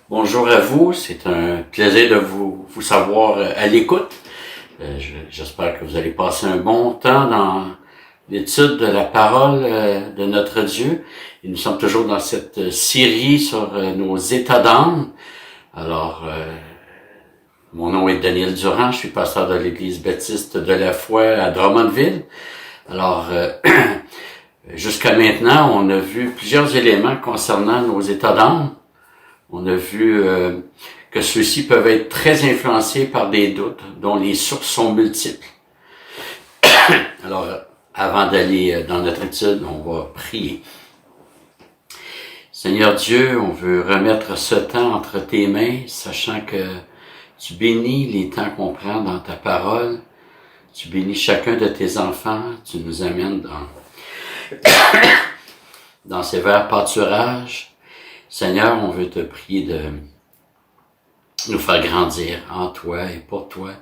Bonjour à vous, c'est un plaisir de vous savoir à l'écoute. J'espère que vous allez passer un bon temps dans l'étude de la parole de notre Dieu. Et nous sommes toujours dans cette série sur nos états d'âme. Alors, mon nom est Daniel Durand, je suis pasteur de l'Église baptiste de la foi à Drummondville. Alors, jusqu'à maintenant, on a vu plusieurs éléments concernant nos états d'âme. On a vu que ceux-ci peuvent être très influencés par des doutes dont les sources sont multiples. Alors, avant d'aller dans notre étude, on va prier. Seigneur Dieu, on veut remettre ce temps entre tes mains, sachant que tu bénis les temps qu'on prend dans ta parole. Tu bénis chacun de tes enfants. Tu nous amènes dans ces verts pâturages. Seigneur, on veut te prier de nous faire grandir en toi et pour toi.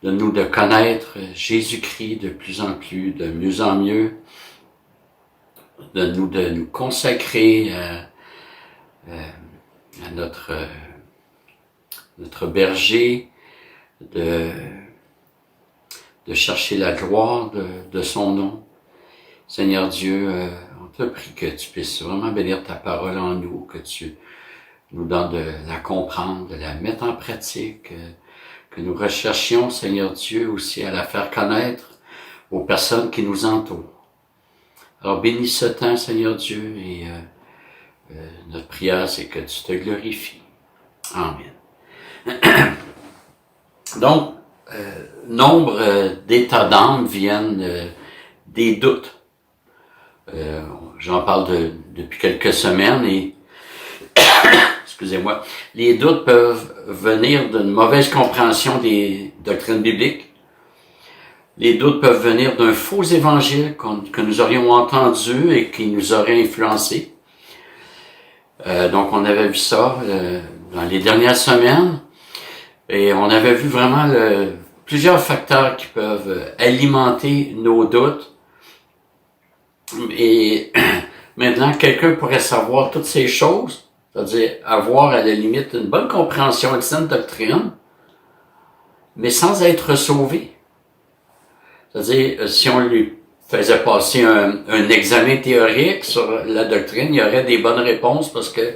Donne-nous de connaître Jésus-Christ de plus en plus, de mieux en mieux. Donne-nous de nous consacrer à notre berger, de chercher la gloire de son nom. Seigneur Dieu, on te prie que tu puisses vraiment bénir ta parole en nous, que tu nous donnes de la comprendre, de la mettre en pratique, que nous recherchions, Seigneur Dieu, aussi à la faire connaître aux personnes qui nous entourent. Alors bénis ce temps, Seigneur Dieu, et notre prière, c'est que tu te glorifies. Amen. Donc, nombre d'états d'âme viennent des doutes. J'en parle depuis quelques semaines et excusez-moi, les doutes peuvent venir d'une mauvaise compréhension des doctrines bibliques. Les doutes peuvent venir d'un faux évangile que nous aurions entendu et qui nous aurait influencé. Donc on avait vu ça dans les dernières semaines et on avait vu vraiment plusieurs facteurs qui peuvent alimenter nos doutes. Et maintenant, quelqu'un pourrait savoir toutes ces choses, c'est-à-dire avoir à la limite une bonne compréhension de sainte doctrine, mais sans être sauvé. C'est-à-dire, si on lui faisait passer un examen théorique sur la doctrine, il y aurait des bonnes réponses parce que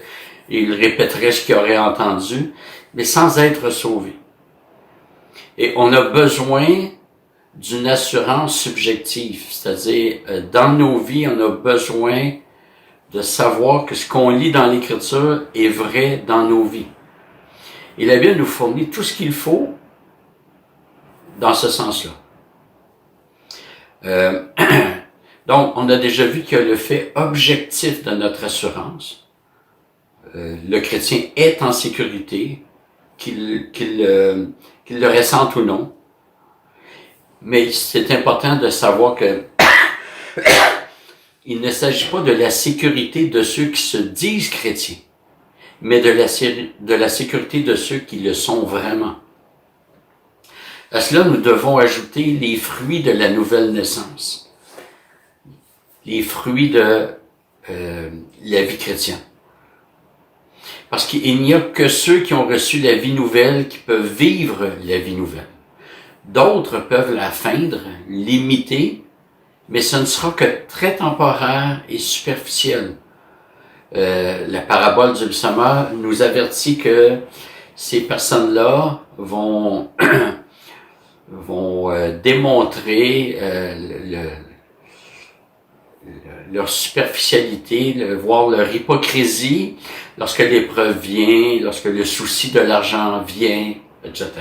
il répéterait ce qu'il aurait entendu, mais sans être sauvé. Et on a besoin d'une assurance subjective, c'est-à-dire dans nos vies, on a besoin de savoir que ce qu'on lit dans l'Écriture est vrai dans nos vies. Et la Bible nous fournit tout ce qu'il faut dans ce sens-là. Donc, on a déjà vu qu'il y a le fait objectif de notre assurance. Le chrétien est en sécurité, qu'il le ressente ou non. Mais c'est important de savoir que il ne s'agit pas de la sécurité de ceux qui se disent chrétiens, mais de la sécurité de ceux qui le sont vraiment. À cela, nous devons ajouter les fruits de la nouvelle naissance, les fruits de la vie chrétienne. Parce qu'il n'y a que ceux qui ont reçu la vie nouvelle qui peuvent vivre la vie nouvelle. D'autres peuvent la feindre, l'imiter, mais ce ne sera que très temporaire et superficiel. La parabole du semeur nous avertit que ces personnes-là vont démontrer leur superficialité, voire leur hypocrisie lorsque l'épreuve vient, lorsque le souci de l'argent vient, etc.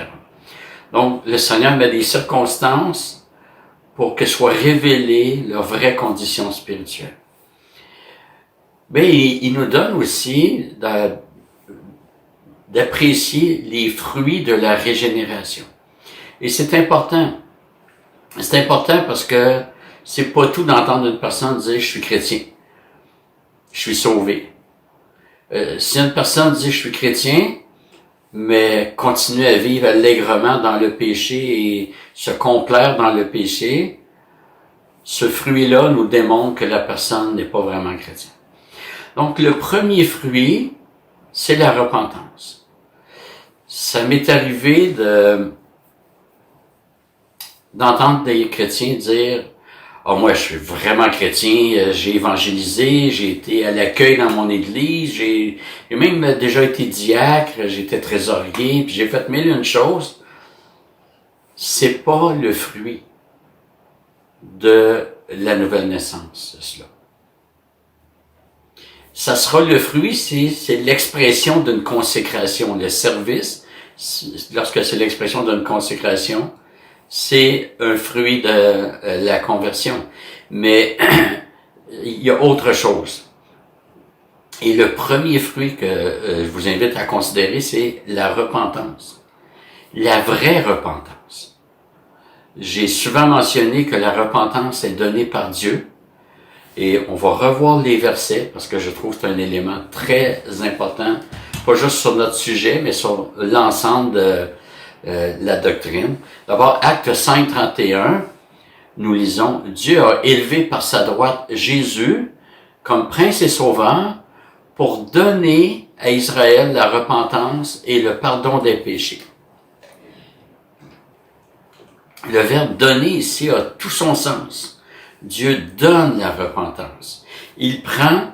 Donc, le Seigneur met des circonstances pour que soient révélées leurs vraies conditions spirituelles. Mais il nous donne aussi d'apprécier les fruits de la régénération. Et c'est important. C'est important parce que C'est pas tout d'entendre une personne dire « je suis chrétien, je suis sauvé ». Si une personne dit « je suis chrétien », mais continue à vivre allègrement dans le péché et se complaire dans le péché, ce fruit-là nous démontre que la personne n'est pas vraiment chrétienne. Donc, le premier fruit, c'est la repentance. Ça m'est arrivé d'entendre des chrétiens dire « Ah, moi, je suis vraiment chrétien, j'ai évangélisé, j'ai été à l'accueil dans mon église, j'ai même déjà été diacre, j'étais trésorier, puis j'ai fait mille et une choses. » C'est pas le fruit de la nouvelle naissance, cela. Ça sera le fruit, c'est l'expression d'une consécration. Le service, lorsque c'est l'expression d'une consécration, c'est un fruit de la conversion. Mais il y a autre chose. Et le premier fruit que je vous invite à considérer, c'est la repentance. La vraie repentance. J'ai souvent mentionné que la repentance est donnée par Dieu. Et on va revoir les versets parce que je trouve que c'est un élément très important, pas juste sur notre sujet, mais sur l'ensemble de la doctrine. D'abord, Actes 5, 31, nous lisons « Dieu a élevé par sa droite Jésus comme prince et sauveur pour donner à Israël la repentance et le pardon des péchés. » Le verbe « donner » ici a tout son sens. Dieu donne la repentance. Il prend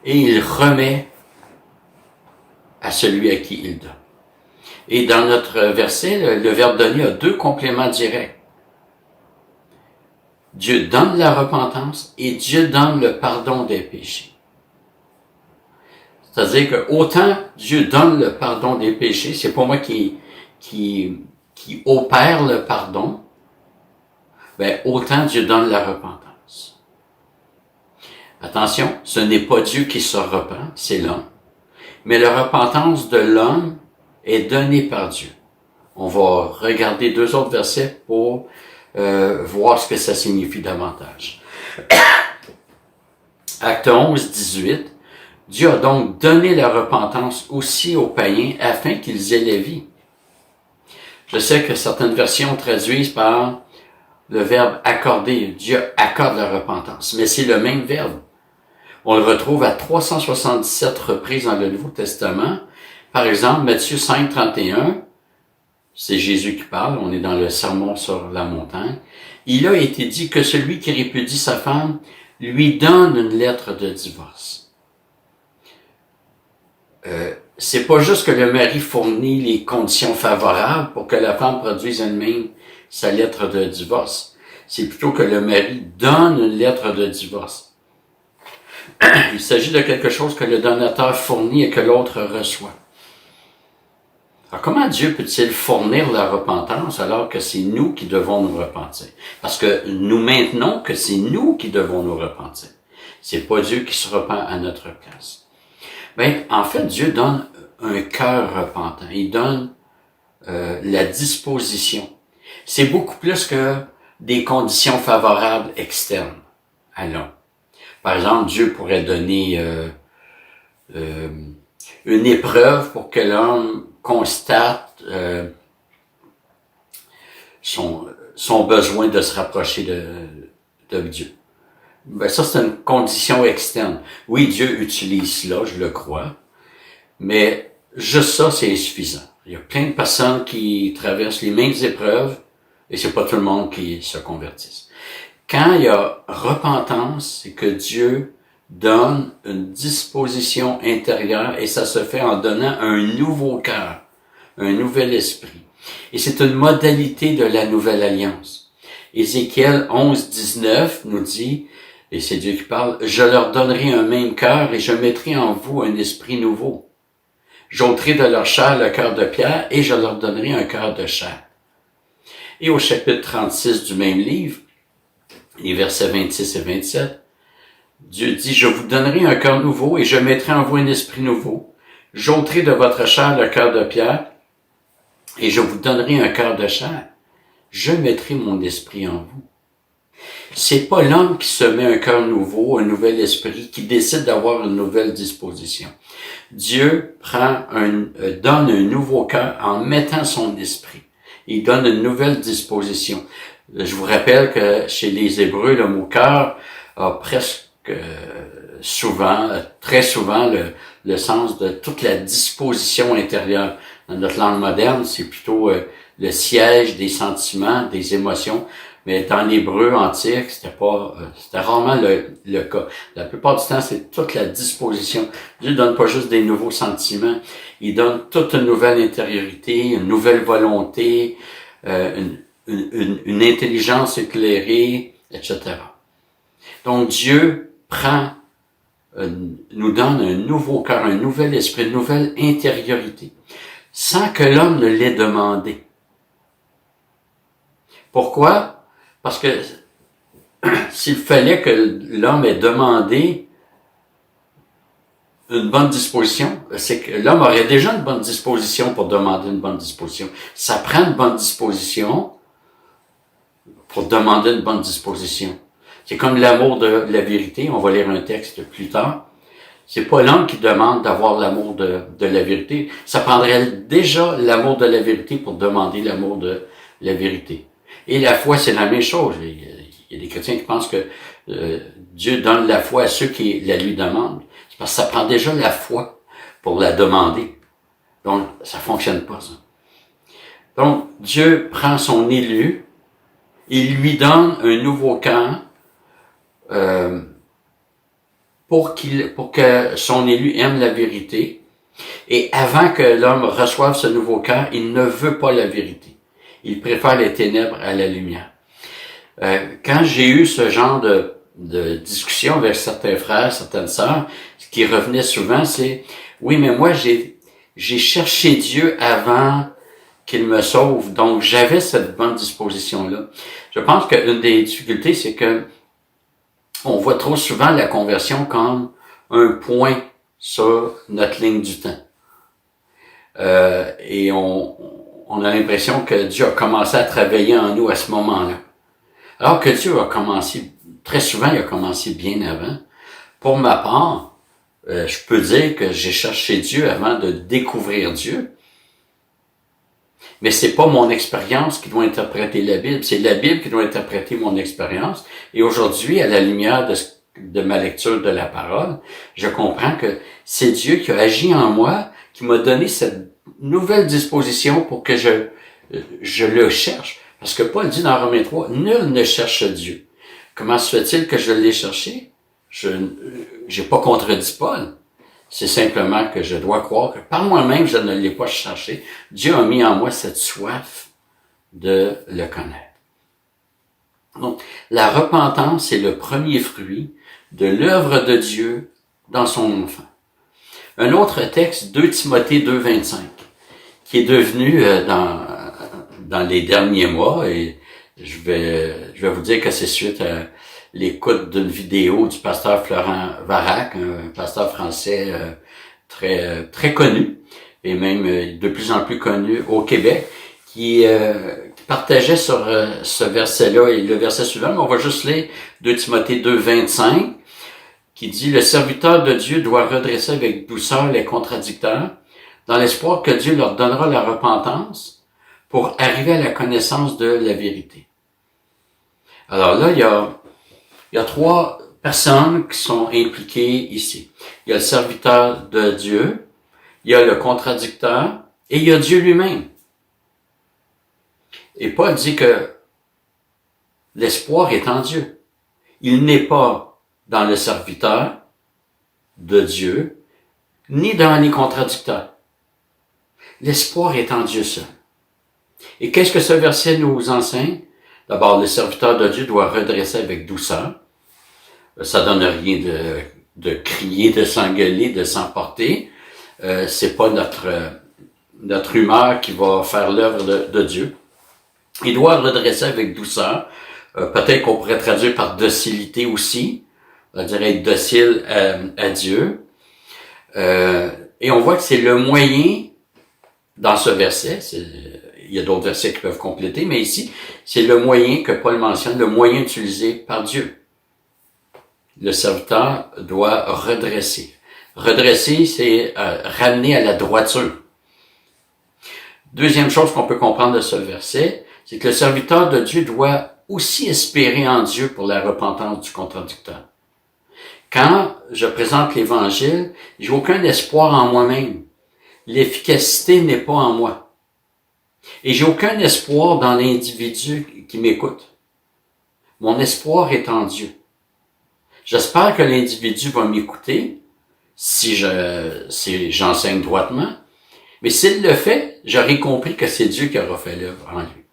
et il remet à celui à qui il donne. Et dans notre verset, le verbe donner a deux compléments directs. Dieu donne la repentance et Dieu donne le pardon des péchés. C'est-à-dire que autant Dieu donne le pardon des péchés, c'est pas moi qui opère le pardon, ben autant Dieu donne la repentance. Attention, ce n'est pas Dieu qui se repent, c'est l'homme. Mais la repentance de l'homme est donnée par Dieu. On va regarder deux autres versets pour voir ce que ça signifie davantage. Acte 11, 18. Dieu a donc donné la repentance aussi aux païens afin qu'ils aient la vie. Je sais que certaines versions traduisent par le verbe accorder. Dieu accorde la repentance, mais c'est le même verbe. On le retrouve à 377 reprises dans le Nouveau Testament. Par exemple, Matthieu 5, 31, c'est Jésus qui parle, on est dans le sermon sur la montagne. Il a été dit que celui qui répudie sa femme lui donne une lettre de divorce. C'est pas juste que le mari fournit les conditions favorables pour que la femme produise elle-même sa lettre de divorce. C'est plutôt que le mari donne une lettre de divorce. Il s'agit de quelque chose que le donateur fournit et que l'autre reçoit. Alors, comment Dieu peut-il fournir la repentance alors que c'est nous qui devons nous repentir? Parce que nous maintenons que c'est nous qui devons nous repentir. C'est pas Dieu qui se repent à notre place. Ben, en fait, Dieu donne un cœur repentant. Il donne la disposition. C'est beaucoup plus que des conditions favorables externes à l'homme. Par exemple, Dieu pourrait donner une épreuve pour que l'homme constate son besoin de se rapprocher de Dieu. Ben ça, c'est une condition externe. Oui, Dieu utilise cela, je le crois, mais juste ça, c'est insuffisant. Il y a plein de personnes qui traversent les mêmes épreuves et c'est pas tout le monde qui se convertisse. Quand il y a repentance, c'est que Dieu donne une disposition intérieure et ça se fait en donnant un nouveau cœur, un nouvel esprit. Et c'est une modalité de la nouvelle alliance. Ézéchiel 11, 19 nous dit, et c'est Dieu qui parle, « Je leur donnerai un même cœur et je mettrai en vous un esprit nouveau. J'ôterai de leur chair le cœur de pierre et je leur donnerai un cœur de chair. » Et au chapitre 36 du même livre, les versets 26 et 27, Dieu dit, « Je vous donnerai un cœur nouveau et je mettrai en vous un esprit nouveau. J'ôterai de votre chair le cœur de pierre et je vous donnerai un cœur de chair. Je mettrai mon esprit en vous. » c'est pas l'homme qui se met un cœur nouveau, un nouvel esprit, qui décide d'avoir une nouvelle disposition. Dieu donne un nouveau cœur en mettant son esprit. Il donne une nouvelle disposition. Je vous rappelle que chez les Hébreux, le mot cœur a presque très souvent le sens de toute la disposition intérieure. Dans notre langue moderne, c'est plutôt le siège des sentiments, des émotions. Mais dans l'hébreu antique, c'était rarement le cas. La plupart du temps, c'est toute la disposition. Dieu donne pas juste des nouveaux sentiments. Il donne toute une nouvelle intériorité, une nouvelle volonté, une intelligence éclairée, etc. Donc Dieu nous donne un nouveau cœur, un nouvel esprit, une nouvelle intériorité, sans que l'homme ne l'ait demandé. Pourquoi? Parce que s'il fallait que l'homme ait demandé une bonne disposition, c'est que l'homme aurait déjà une bonne disposition pour demander une bonne disposition. Ça prend une bonne disposition pour demander une bonne disposition. C'est comme l'amour de la vérité. On va lire un texte plus tard. C'est pas l'homme qui demande d'avoir l'amour de la vérité. Ça prendrait déjà l'amour de la vérité pour demander l'amour de la vérité. Et la foi, c'est la même chose. Il y a des chrétiens qui pensent que Dieu donne la foi à ceux qui la lui demandent. C'est parce que ça prend déjà la foi pour la demander. Donc, ça fonctionne pas, ça. Donc, Dieu prend son élu, il lui donne un nouveau cœur pour que son élu aime la vérité. Et avant que l'homme reçoive ce nouveau cœur, il ne veut pas la vérité. Il préfère les ténèbres à la lumière. Quand j'ai eu ce genre de discussion avec certains frères, certaines sœurs, ce qui revenait souvent, c'est « Oui, mais moi, j'ai cherché Dieu avant qu'il me sauve, donc j'avais cette bonne disposition-là. » Je pense qu'une des difficultés, c'est que on voit trop souvent la conversion comme un point sur notre ligne du temps. Et on a l'impression que Dieu a commencé à travailler en nous à ce moment-là. Alors que Dieu a commencé, très souvent, il a commencé bien avant. Pour ma part, je peux dire que j'ai cherché Dieu avant de découvrir Dieu. Mais c'est pas mon expérience qui doit interpréter la Bible, c'est la Bible qui doit interpréter mon expérience. Et aujourd'hui, à la lumière de ma lecture de la parole, je comprends que c'est Dieu qui a agi en moi, qui m'a donné cette nouvelle disposition pour que je le cherche. Parce que Paul dit dans Romains 3, nul ne cherche Dieu. Comment se fait-il que je l'ai cherché? J'ai pas contredit Paul. C'est simplement que je dois croire que par moi-même, je ne l'ai pas cherché. Dieu a mis en moi cette soif de le connaître. Donc, la repentance est le premier fruit de l'œuvre de Dieu dans son enfant. Un autre texte, 2 Timothée 2,25, qui est devenu dans les derniers mois, et je vais vous dire que c'est suite à l'écoute d'une vidéo du pasteur Florent Varac, un pasteur français très connu, et même de plus en plus connu au Québec, qui partageait sur ce verset-là et le verset suivant, mais on va juste lire 2 Timothée 2,25, qui dit « Le serviteur de Dieu doit redresser avec douceur les contradicteurs, dans l'espoir que Dieu leur donnera la repentance pour arriver à la connaissance de la vérité. » Alors là, il y a 3 personnes qui sont impliquées ici. Il y a le serviteur de Dieu, il y a le contradicteur, et il y a Dieu lui-même. Et Paul dit que l'espoir est en Dieu. Il n'est pas dans le serviteur de Dieu, ni dans les contradicteurs. L'espoir est en Dieu seul. Et qu'est-ce que ce verset nous enseigne? D'abord, le serviteur de Dieu doit redresser avec douceur. Ça donne rien de crier, de s'engueuler, de s'emporter. C'est pas notre humeur qui va faire l'œuvre de Dieu. Il doit redresser avec douceur. Peut-être qu'on pourrait traduire par docilité aussi. On dirait être docile à Dieu. Et on voit que c'est le moyen, dans ce verset, il y a d'autres versets qui peuvent compléter, mais ici, c'est le moyen que Paul mentionne, le moyen utilisé par Dieu. Le serviteur doit redresser. Redresser, c'est ramener à la droiture. Deuxième chose qu'on peut comprendre de ce verset, c'est que le serviteur de Dieu doit aussi espérer en Dieu pour la repentance du contradicteur. Quand je présente l'Évangile, j'ai aucun espoir en moi-même. L'efficacité n'est pas en moi. Et j'ai aucun espoir dans l'individu qui m'écoute. Mon espoir est en Dieu. J'espère que l'individu va m'écouter si j'enseigne droitement. Mais s'il le fait, j'aurai compris que c'est Dieu qui aura fait l'œuvre en lui.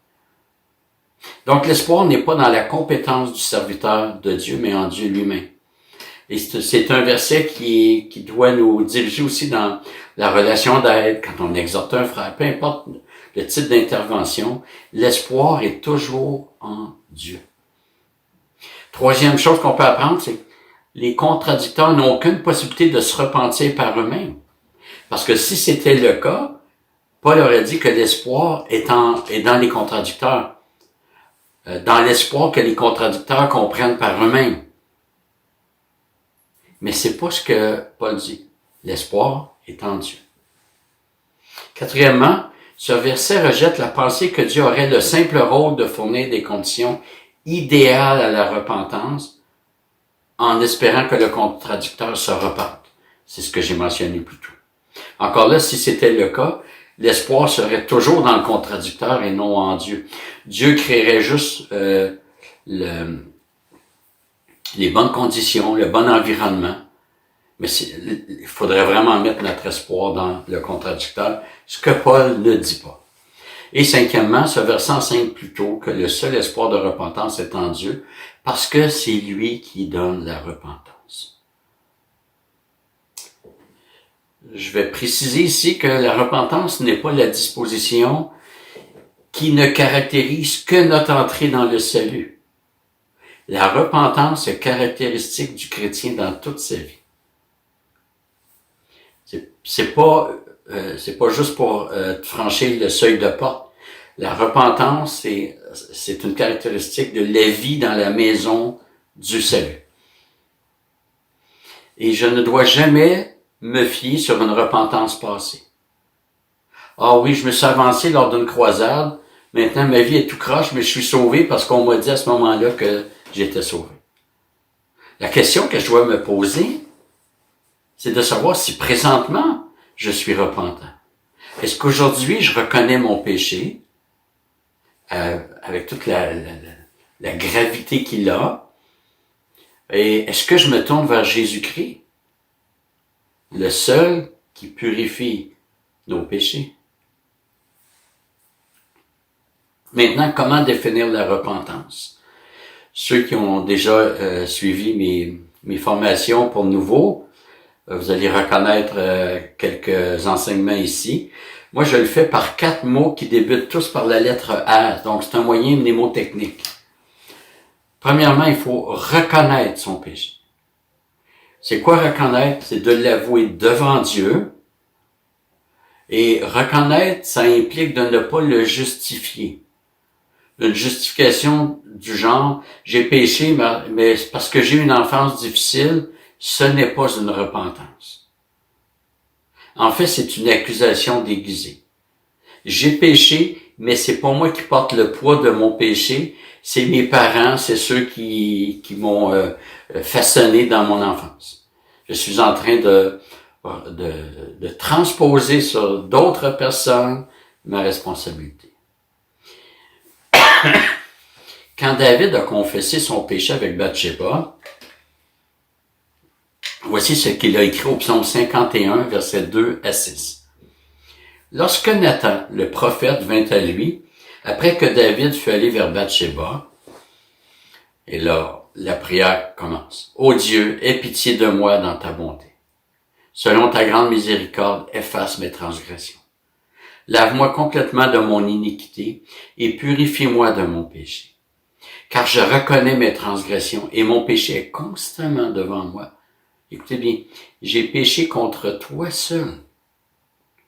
Donc l'espoir n'est pas dans la compétence du serviteur de Dieu, mais en Dieu lui-même. Et c'est un verset qui doit nous diriger aussi dans la relation d'aide, quand on exhorte un frère, peu importe le type d'intervention, l'espoir est toujours en Dieu. Troisième chose qu'on peut apprendre, c'est que les contradicteurs n'ont aucune possibilité de se repentir par eux-mêmes. Parce que si c'était le cas, Paul aurait dit que l'espoir est dans les contradicteurs. Dans l'espoir que les contradicteurs comprennent par eux-mêmes. Mais c'est pas ce que Paul dit. L'espoir est en Dieu. Quatrièmement, ce verset rejette la pensée que Dieu aurait le simple rôle de fournir des conditions idéales à la repentance en espérant que le contradicteur se repente. C'est ce que j'ai mentionné plus tôt. Encore là, si c'était le cas, l'espoir serait toujours dans le contradicteur et non en Dieu. Dieu créerait juste les bonnes conditions, le bon environnement. Mais il faudrait vraiment mettre notre espoir dans le contradicteur, ce que Paul ne dit pas. Et cinquièmement, ce verset enseigne plutôt que le seul espoir de repentance est en Dieu, parce que c'est lui qui donne la repentance. Je vais préciser ici que la repentance n'est pas la disposition qui ne caractérise que notre entrée dans le salut. La repentance est caractéristique du chrétien dans toute sa vie. C'est pas juste pour franchir le seuil de porte. La repentance, c'est une caractéristique de la vie dans la maison du salut. Et je ne dois jamais me fier sur une repentance passée. Ah oui, je me suis avancé lors d'une croisade, maintenant ma vie est tout croche, mais je suis sauvé parce qu'on m'a dit à ce moment-là que j'étais sauvé. La question que je dois me poser, c'est de savoir si présentement je suis repentant. Est-ce qu'aujourd'hui je reconnais mon péché avec toute la gravité qu'il a, et est-ce que je me tourne vers Jésus-Christ, le seul qui purifie nos péchés? Maintenant, comment définir la repentance? Ceux qui ont déjà suivi mes formations pour nouveau, vous allez reconnaître quelques enseignements ici. Moi, je le fais par 4 mots qui débutent tous par la lettre R. Donc, c'est un moyen mnémotechnique. Premièrement, il faut reconnaître son péché. C'est quoi reconnaître? C'est de l'avouer devant Dieu. Et reconnaître, ça implique de ne pas le justifier. Une justification du genre, j'ai péché, mais parce que j'ai eu une enfance difficile, ce n'est pas une repentance. En fait, c'est une accusation déguisée. J'ai péché, mais c'est pas moi qui porte le poids de mon péché, c'est mes parents, c'est ceux qui m'ont façonné dans mon enfance. Je suis en train de transposer sur d'autres personnes ma responsabilité. Quand David a confessé son péché avec Bathsheba, voici ce qu'il a écrit au psaume 51, versets 2 à 6. Lorsque Nathan, le prophète, vint à lui, après que David fut allé vers Bathsheba, et là, la prière commence. Ô Dieu, aie pitié de moi dans ta bonté. Selon ta grande miséricorde, efface mes transgressions. Lave-moi complètement de mon iniquité et purifie-moi de mon péché. Car je reconnais mes transgressions et mon péché est constamment devant moi. Écoutez bien, j'ai péché contre toi seul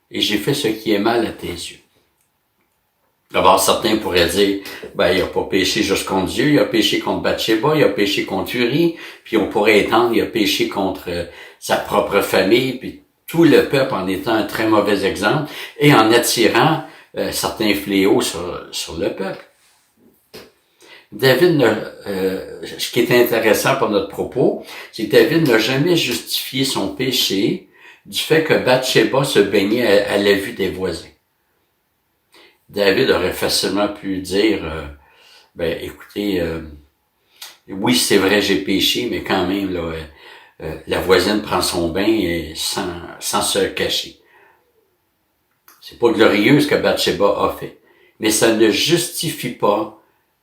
et j'ai fait ce qui est mal à tes yeux. D'abord, certains pourraient dire, il a pas péché juste contre Dieu, il a péché contre Bathsheba, il a péché contre Uri, puis on pourrait étendre, il a péché contre sa propre famille, puis tout le peuple en étant un très mauvais exemple, et en attirant certains fléaux sur le peuple. David, ce qui est intéressant pour notre propos, c'est que David n'a jamais justifié son péché du fait que Bathsheba se baignait à la vue des voisins. David aurait facilement pu dire, écoutez, oui, c'est vrai, j'ai péché, mais quand même, là, la voisine prend son bain sans se cacher. C'est pas glorieux ce que Bathsheba a fait, mais ça ne justifie pas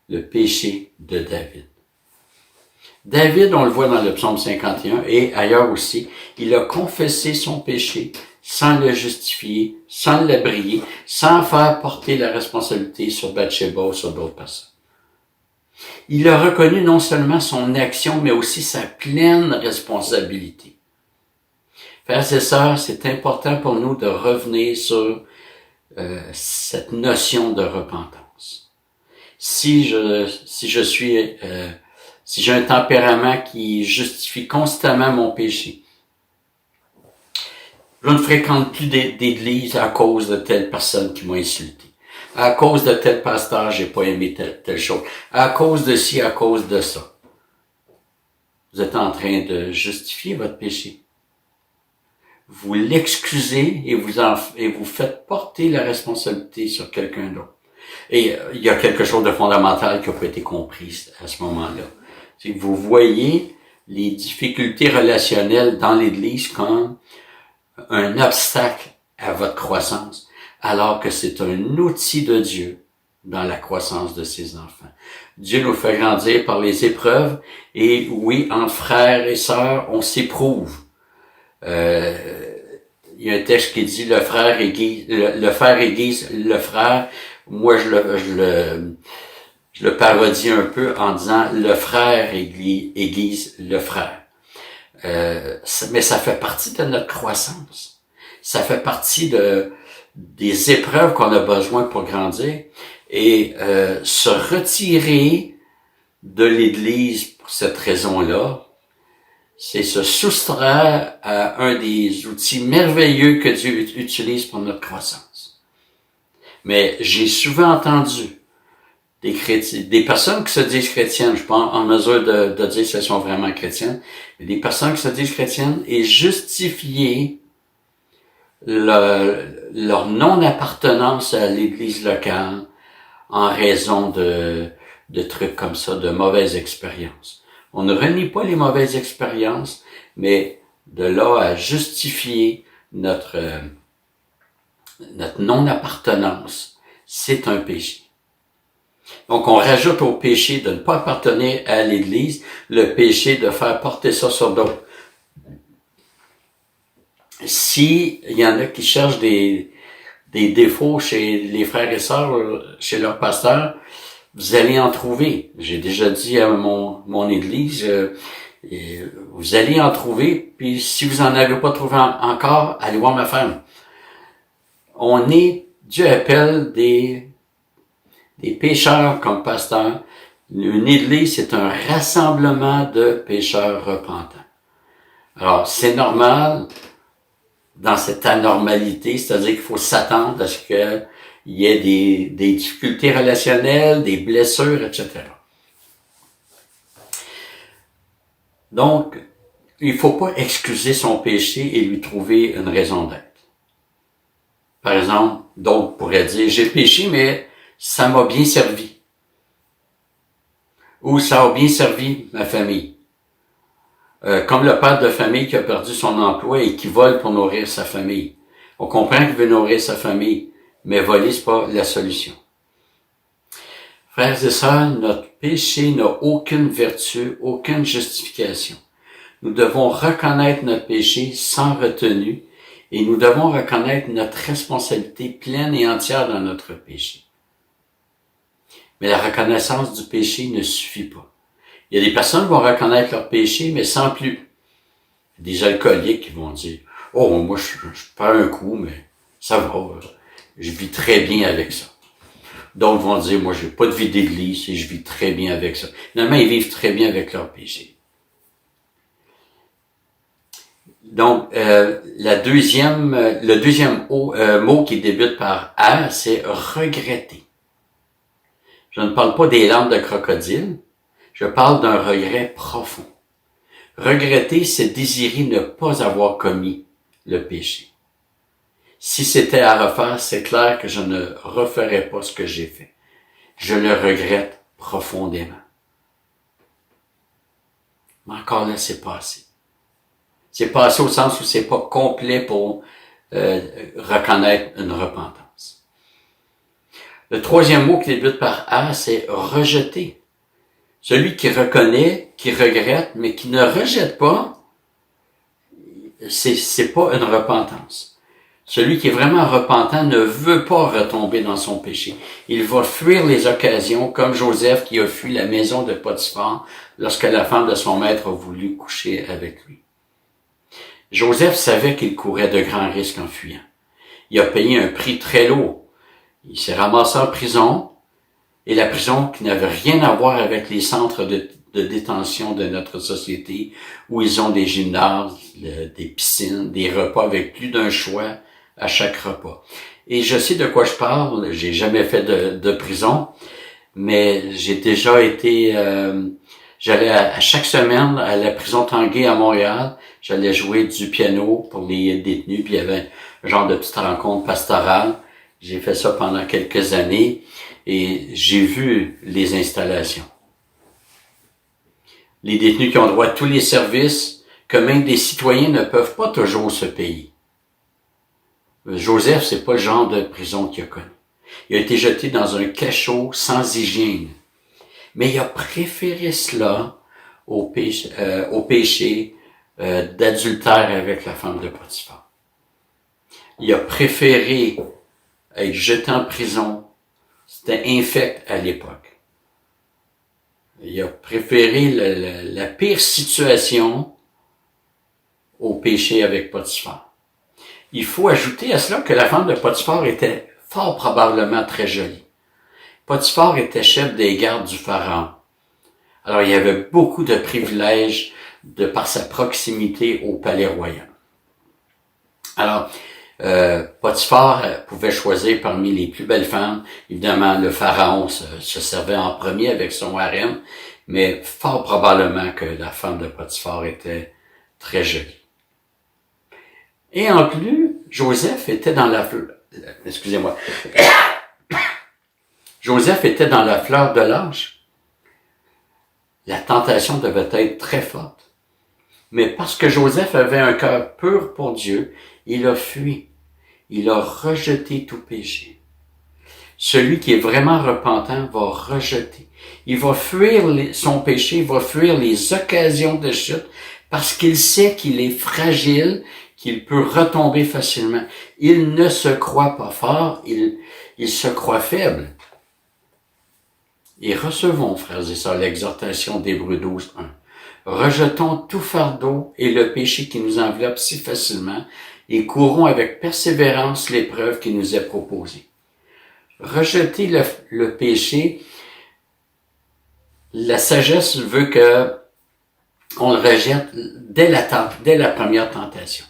le péché de David. David, on le voit dans le psaume 51 et ailleurs aussi, il a confessé son péché sans le justifier, sans le briller, sans faire porter la responsabilité sur Bathsheba ou sur d'autres personnes. Il a reconnu non seulement son action, mais aussi sa pleine responsabilité. Frères et sœurs, c'est important pour nous de revenir sur cette notion de repentance. Si j'ai un tempérament qui justifie constamment mon péché, je ne fréquente plus d'église à cause de telle personne qui m'a insulté. À cause de tel pasteur, j'ai pas aimé telle chose. À cause de ci, à cause de ça. Vous êtes en train de justifier votre péché. Vous l'excusez et vous faites porter la responsabilité sur quelqu'un d'autre. Et il y a quelque chose de fondamental qui n'a pas été compris à ce moment-là. C'est que vous voyez les difficultés relationnelles dans l'Église comme un obstacle à votre croissance, alors que c'est un outil de Dieu dans la croissance de ses enfants. Dieu nous fait grandir par les épreuves, et oui, entre frères et sœurs, on s'éprouve. Il y a un texte qui dit le frère aiguise le frère. Moi, je le parodie un peu en disant le frère aiguise le frère. Mais ça fait partie de notre croissance. Ça fait partie des épreuves qu'on a besoin pour grandir. Et se retirer de l'Église pour cette raison-là, c'est se soustraire à un des outils merveilleux que Dieu utilise pour notre croissance. Mais j'ai souvent entendu des personnes qui se disent chrétiennes, je suis pas en mesure de dire si elles sont vraiment chrétiennes, mais des personnes qui se disent chrétiennes et justifier leur non-appartenance à l'Église locale en raison de trucs comme ça, de mauvaises expériences. On ne renie pas les mauvaises expériences, mais de là à justifier notre non-appartenance, c'est un péché. Donc, on rajoute au péché de ne pas appartenir à l'Église le péché de faire porter ça sur d'autres. Si il y en a qui cherchent des défauts chez les frères et sœurs, chez leur pasteur, vous allez en trouver. J'ai déjà dit à mon Église, vous allez en trouver, puis si vous en avez pas trouvé encore, allez voir ma femme. Dieu appelle des pécheurs comme pasteurs. Une église, c'est un rassemblement de pécheurs repentants. Alors, c'est normal dans cette anormalité, c'est-à-dire qu'il faut s'attendre à ce qu'il y ait des difficultés relationnelles, des blessures, etc. Donc, il faut pas excuser son péché et lui trouver une raison d'être. Par exemple, d'autres pourraient dire, j'ai péché, mais ça m'a bien servi. Ou ça a bien servi ma famille. Comme le père de famille qui a perdu son emploi et qui vole pour nourrir sa famille. On comprend qu'il veut nourrir sa famille, mais voler, c'est pas la solution. Frères et sœurs, notre péché n'a aucune vertu, aucune justification. Nous devons reconnaître notre péché sans retenue et nous devons reconnaître notre responsabilité pleine et entière dans notre péché. Mais la reconnaissance du péché ne suffit pas. Il y a des personnes qui vont reconnaître leur péché, mais sans plus. Des alcooliques qui vont dire, « Oh, moi, je perds un coup, mais ça va, je vis très bien avec ça. » D'autres vont dire, moi, j'ai pas de vie d'église et je vis très bien avec ça. Finalement, ils vivent très bien avec leur péché. Donc, le deuxième mot qui débute par A, c'est regretter. Je ne parle pas des larmes de crocodile, je parle d'un regret profond. Regretter, c'est désirer ne pas avoir commis le péché. Si c'était à refaire, c'est clair que je ne referais pas ce que j'ai fait. Je le regrette profondément. Mais encore là, c'est passé. C'est passé au sens où c'est pas complet pour reconnaître une repentance. Le troisième mot qui débute par A, c'est rejeter. Celui qui reconnaît, qui regrette, mais qui ne rejette pas, c'est pas une repentance. Celui qui est vraiment repentant ne veut pas retomber dans son péché. Il va fuir les occasions, comme Joseph qui a fui la maison de Potiphar lorsque la femme de son maître a voulu coucher avec lui. Joseph savait qu'il courait de grands risques en fuyant. Il a payé un prix très lourd. Il s'est ramassé en prison, et la prison qui n'avait rien à voir avec les centres de détention de notre société, où ils ont des gymnases, des piscines, des repas avec plus d'un choix à chaque repas. Et je sais de quoi je parle, j'ai jamais fait de prison, mais j'ai déjà été... j'allais à chaque semaine à la prison Tanguay à Montréal, j'allais jouer du piano pour les détenus, puis il y avait un genre de petite rencontre pastorale. J'ai fait ça pendant quelques années et j'ai vu les installations. Les détenus qui ont droit à tous les services que même des citoyens ne peuvent pas toujours se payer. Joseph, c'est pas le genre de prison qu'il a connu. Il a été jeté dans un cachot sans hygiène. Mais il a préféré cela au péché d'adultère avec la femme de Potiphar. Il a préféré être jeté en prison. C'était infect à l'époque. Il a préféré la pire situation au péché avec Potiphar. Il faut ajouter à cela que la femme de Potiphar était fort probablement très jolie. Potiphar était chef des gardes du Pharaon. Alors, il y avait beaucoup de privilèges de par sa proximité au palais royal. Alors, Potiphar pouvait choisir parmi les plus belles femmes. Évidemment, le Pharaon se servait en premier avec son harem, mais fort probablement que la femme de Potiphar était très jolie. Et en plus, Joseph était dans la fleur de l'âge. La tentation devait être très forte. Mais parce que Joseph avait un cœur pur pour Dieu, il a fui. Il a rejeté tout péché. Celui qui est vraiment repentant va rejeter. Il va fuir son péché, il va fuir les occasions de chute parce qu'il sait qu'il est fragile, qu'il peut retomber facilement. Il ne se croit pas fort, il se croit faible. Et recevons, frères et sœurs, l'exhortation d'Hébreux 12:1. Rejetons tout fardeau et le péché qui nous enveloppe si facilement et courons avec persévérance l'épreuve qui nous est proposée. Rejeter le péché, la sagesse veut que on le rejette dès la première tentation.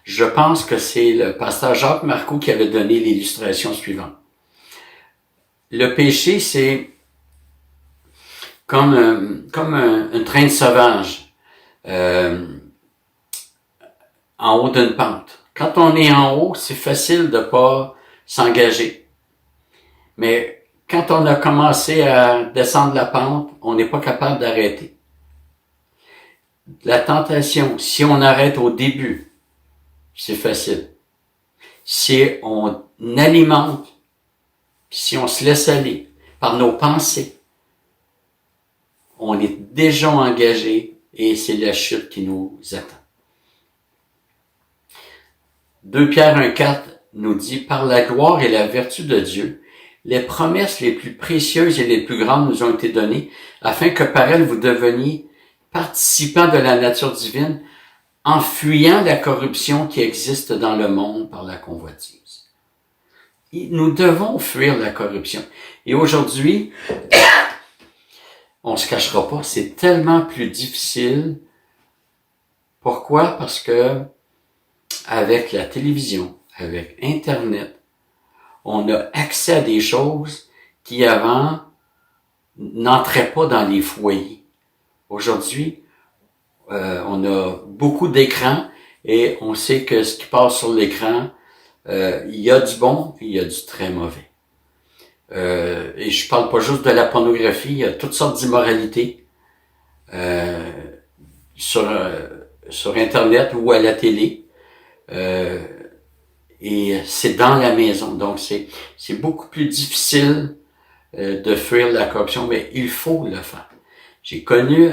Je pense que c'est le pasteur Jacques Marcoux qui avait donné l'illustration suivante. Le péché, c'est comme un train de sauvage en haut d'une pente. Quand on est en haut, c'est facile de pas s'engager. Mais quand on a commencé à descendre la pente, on n'est pas capable d'arrêter. La tentation, si on arrête au début, c'est facile. Si on alimente, si on se laisse aller par nos pensées, on est déjà engagé et c'est la chute qui nous attend. 2 Pierre 1,4 nous dit « Par la gloire et la vertu de Dieu, les promesses les plus précieuses et les plus grandes nous ont été données, afin que par elles vous deveniez participants de la nature divine, en fuyant la corruption qui existe dans le monde par la convoitise. » nous devons fuir la corruption. Et aujourd'hui, on se cachera pas, c'est tellement plus difficile. Pourquoi? Parce que avec la télévision, avec Internet, on a accès à des choses qui avant n'entraient pas dans les foyers. Aujourd'hui, on a beaucoup d'écrans et on sait que ce qui passe sur l'écran, il y a du bon et il y a du très mauvais. Et je parle pas juste de la pornographie, il y a toutes sortes d'immoralités sur Internet ou à la télé. Et c'est dans la maison. Donc, c'est beaucoup plus difficile de fuir la corruption, mais il faut le faire. J'ai connu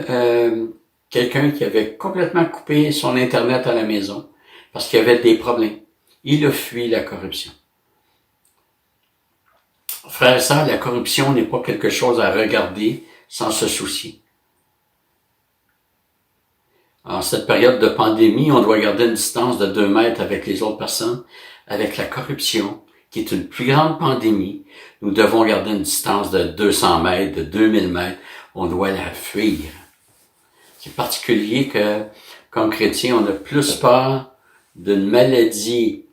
quelqu'un qui avait complètement coupé son Internet à la maison parce qu'il y avait des problèmes. Il a fui la corruption. Frères et sœurs, la corruption n'est pas quelque chose à regarder sans se soucier. En cette période de pandémie, on doit garder une distance de 2 mètres avec les autres personnes. Avec la corruption, qui est une plus grande pandémie, nous devons garder une distance de 200 mètres, de 2000 mètres. On doit la fuir. C'est particulier que, comme chrétien, on a plus peur d'une maladie,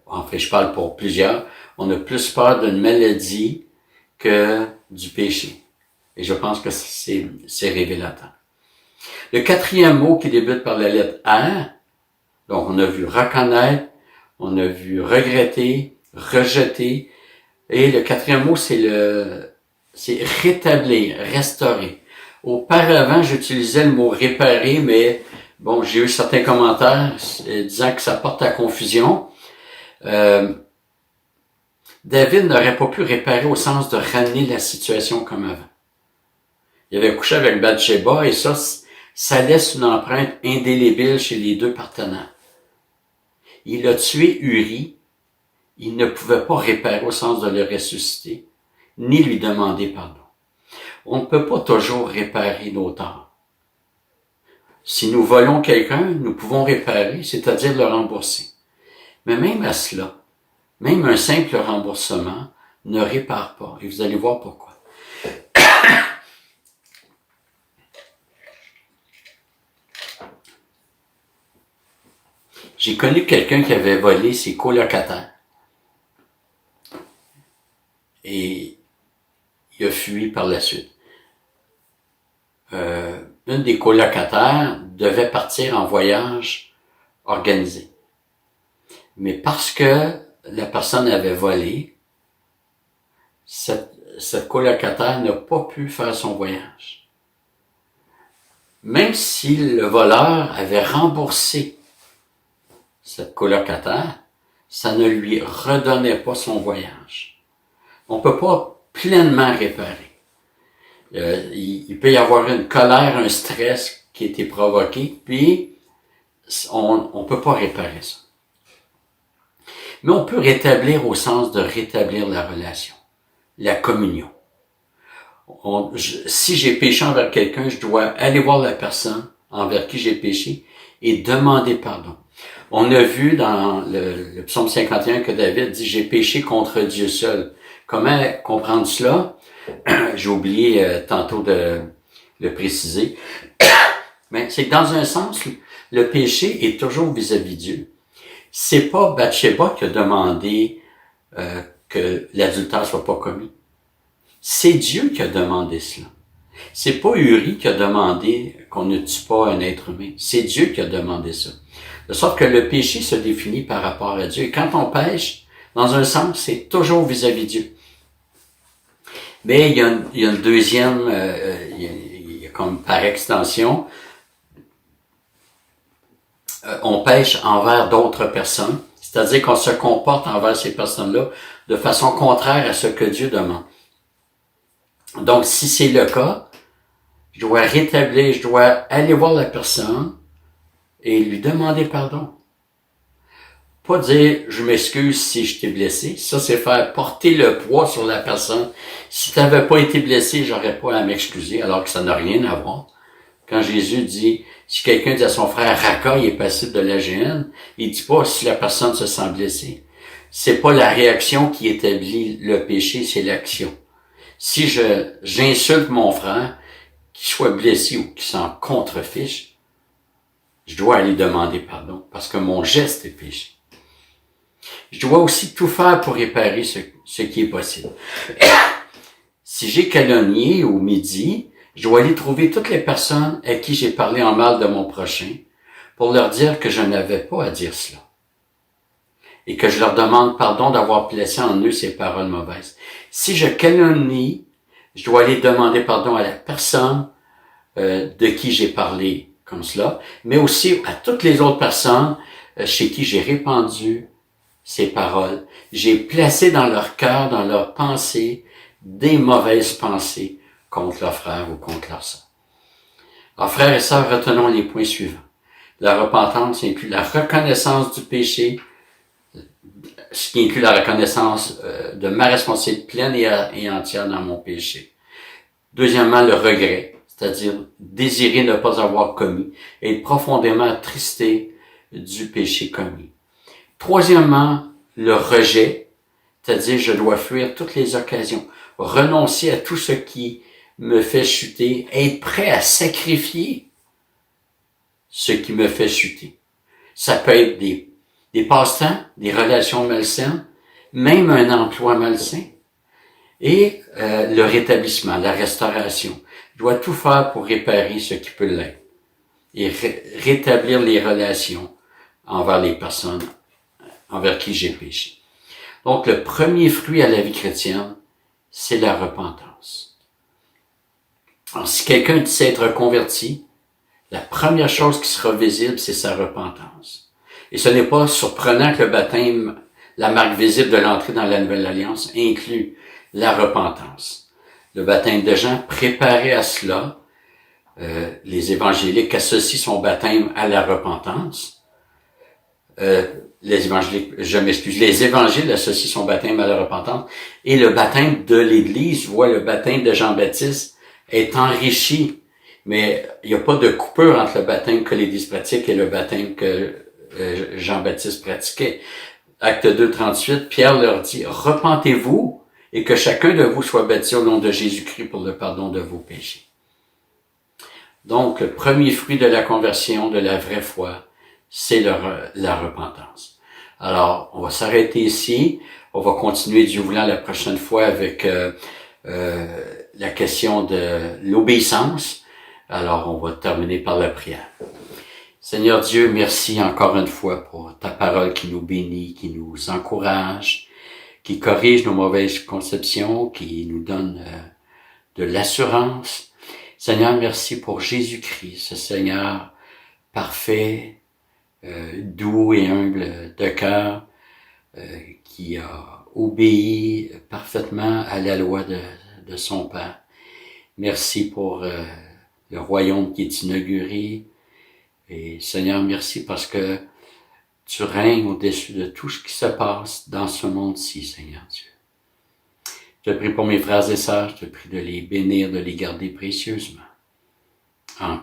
en fait, je parle pour plusieurs, on a plus peur d'une maladie que du péché. Et je pense que c'est révélateur. Le 4e mot qui débute par la lettre R, donc on a vu reconnaître, on a vu regretter, rejeter, et le 4e mot c'est rétablir, restaurer. Auparavant, j'utilisais le mot réparer, mais bon, j'ai eu certains commentaires disant que ça porte à confusion. David n'aurait pas pu réparer au sens de ramener la situation comme avant. Il avait couché avec Bathsheba et ça laisse une empreinte indélébile chez les deux partenaires. Il a tué Uri, il ne pouvait pas réparer au sens de le ressusciter, ni lui demander pardon. On ne peut pas toujours réparer nos torts. Si nous volons quelqu'un, nous pouvons réparer, c'est-à-dire le rembourser. Mais même à cela, même un simple remboursement ne répare pas. Et vous allez voir pourquoi. J'ai connu quelqu'un qui avait volé ses colocataires. Et il a fui par la suite. Une des colocataires devait partir en voyage organisé. Mais parce que la personne avait volé, cette colocataire n'a pas pu faire son voyage. Même si le voleur avait remboursé cette colocataire, ça ne lui redonnait pas son voyage. On ne peut pas pleinement réparer. Il peut y avoir une colère, un stress qui a été provoqué, puis on peut pas réparer ça. Mais on peut rétablir au sens de rétablir la relation, la communion. Si j'ai péché envers quelqu'un, je dois aller voir la personne envers qui j'ai péché et demander pardon. On a vu dans le psaume 51 que David dit « J'ai péché contre Dieu seul ». Comment comprendre cela? J'ai oublié tantôt de le préciser. Mais c'est que dans un sens, le péché est toujours vis-à-vis de Dieu. C'est pas Bathsheba qui a demandé que l'adultère soit pas commis. C'est Dieu qui a demandé cela. C'est pas Uri qui a demandé qu'on ne tue pas un être humain. C'est Dieu qui a demandé ça. De sorte que le péché se définit par rapport à Dieu. Et quand on pêche, dans un sens, c'est toujours vis-à-vis de Dieu. Mais il y a une deuxième, il y a comme par extension, on pêche envers d'autres personnes, c'est-à-dire qu'on se comporte envers ces personnes-là de façon contraire à ce que Dieu demande. Donc, si c'est le cas, je dois rétablir, je dois aller voir la personne et lui demander pardon. Pas dire « je m'excuse si je t'ai blessé ». Ça, c'est faire porter le poids sur la personne. Si tu n'avais pas été blessé, j'aurais pas à m'excuser, alors que ça n'a rien à voir. Quand Jésus dit, si quelqu'un dit à son frère « Raka, il est passible de la gêne », il dit pas si la personne se sent blessée. c'est pas la réaction qui établit le péché, c'est l'action. Si j'insulte mon frère, qu'il soit blessé ou qu'il s'en contrefiche, je dois aller demander pardon parce que mon geste est péché. Je dois aussi tout faire pour réparer ce qui est possible. Si j'ai calomnié au midi, je dois aller trouver toutes les personnes à qui j'ai parlé en mal de mon prochain pour leur dire que je n'avais pas à dire cela. Et que je leur demande pardon d'avoir placé en eux ces paroles mauvaises. Si je calomnie, je dois aller demander pardon à la personne de qui j'ai parlé comme cela, mais aussi à toutes les autres personnes chez qui j'ai répandu ces paroles. J'ai placé dans leur cœur, dans leur pensée, des mauvaises pensées contre leur frère ou contre leur sœur. Alors, frères et sœurs, retenons les points suivants. La repentance inclut la reconnaissance du péché, ce qui inclut la reconnaissance de ma responsabilité pleine et entière dans mon péché. Deuxièmement, le regret, c'est-à-dire désirer ne pas avoir commis et être profondément attristé du péché commis. Troisièmement, le rejet, c'est-à-dire je dois fuir toutes les occasions, renoncer à tout ce qui me fait chuter, être prêt à sacrifier ce qui me fait chuter. Ça peut être des passe-temps, des relations malsaines, même un emploi malsain. Et le rétablissement, la restauration. Je dois tout faire pour réparer ce qui peut l'être. Et rétablir les relations envers les personnes envers qui j'ai péché. Donc, le premier fruit à la vie chrétienne, c'est la repentance. Alors, si quelqu'un dit s'être converti, la première chose qui sera visible, c'est sa repentance. Et ce n'est pas surprenant que le baptême, la marque visible de l'entrée dans la Nouvelle Alliance, inclut la repentance. Le baptême de Jean préparait à cela. Les évangéliques associent son baptême à la repentance. Les évangiles associent son baptême à la repentance. Et le baptême de l'Église voit le baptême de Jean-Baptiste est enrichi. Mais il n'y a pas de coupure entre le baptême que l'Église pratique et le baptême que Jean-Baptiste pratiquait. Acte 2, 38, Pierre leur dit, « Repentez-vous et que chacun de vous soit baptisé au nom de Jésus-Christ pour le pardon de vos péchés. » Donc, le premier fruit de la conversion, de la vraie foi, c'est la repentance. Alors, on va s'arrêter ici. On va continuer, Dieu voulant, la prochaine fois avec la question de l'obéissance. Alors, on va terminer par la prière. Seigneur Dieu, merci encore une fois pour ta parole qui nous bénit, qui nous encourage, qui corrige nos mauvaises conceptions, qui nous donne de l'assurance. Seigneur, merci pour Jésus-Christ, ce Seigneur parfait, doux et humble de cœur, qui a obéi parfaitement à la loi de son Père. Merci pour le royaume qui est inauguré. Et Seigneur, merci parce que tu règnes au-dessus de tout ce qui se passe dans ce monde-ci, Seigneur Dieu. Je te prie pour mes frères et sœurs, je te prie de les bénir, de les garder précieusement. Amen.